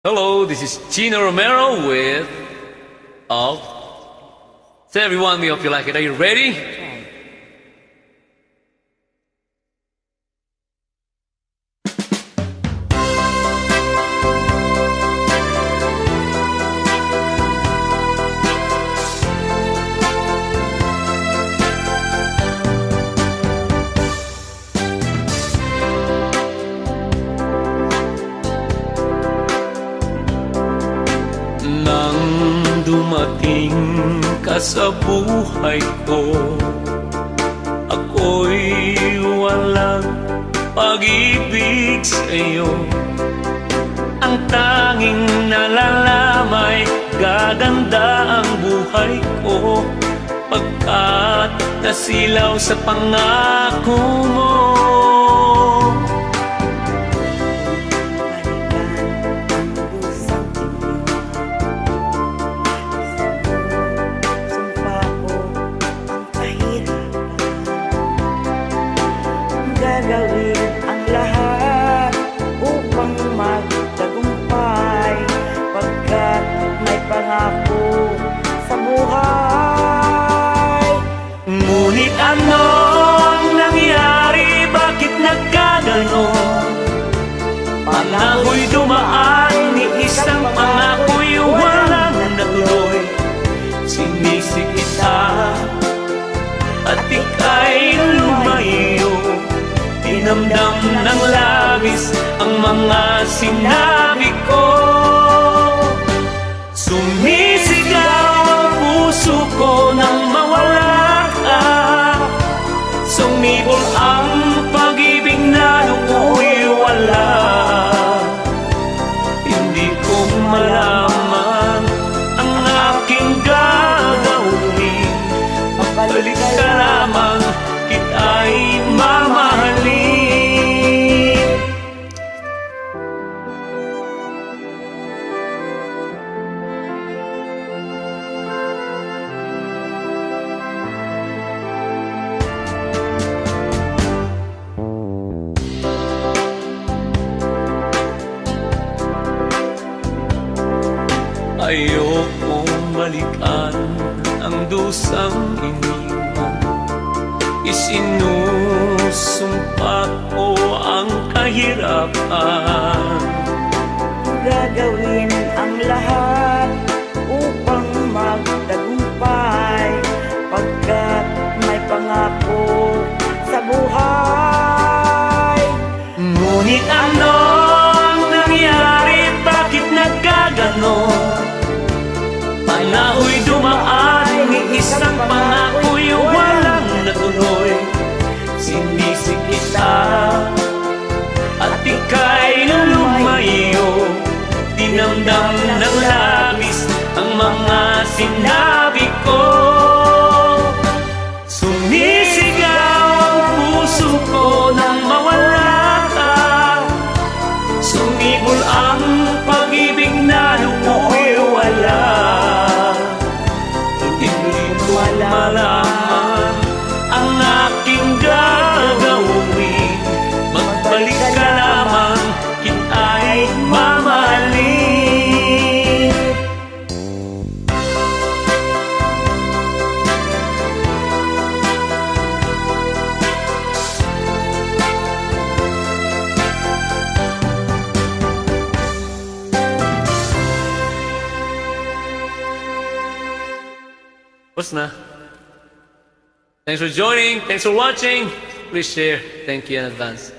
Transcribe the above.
Hello, this is Gino Romero with Alt. So everyone, we hope you like it. Are you ready? Nang dumating ka sa buhay ko, ako'y walang pag-ibig sa'yo. Ang tanging nalalamay, gaganda ang buhay ko, pagkat nasilaw sa pangako mo. Gagawin ang lahat upang magtagumpay, pagkat may pangako sa buhay. Ngunit ano ang nangyari? Bakit nagkaganon? Panahoy dumaan, ni isang pangako'y walang natuloy. Sinisi kita at ika'y lumayo. Dinamdam ng labis ang mga sinabi ko. Sumisigaw ang puso ko nang mawala ka. Sumibol ang pag-ibig na nooy wala. Hindi ko malaman ang aking gagawin. Balik ka lamang, kita'y mamahalin. Ayokong balikan ang dusang iniwan. Isinusumpa ko ang kahirapan. Gagawin ang lahat upang magtagumpay, pagkat may pangako sa buhay. Ngunit ano ang nangyari? Bakit nagkaganon? Panahoy dumaan, ni isang pangako'y walang natuloy. Sinisi kita at ika'y lumayo. Dinamdam ng labis ang mga sinabi ko. Sumisigaw ang puso ko nang mawala ka. Sumibol ang pag-ibig na nooy wala. Hindi ko malaman ang aking gagawin. Magbalik ka lamang, kita'y mamahalin. What's na? Thanks for joining. Thanks for watching. Please share. Thank you in advance.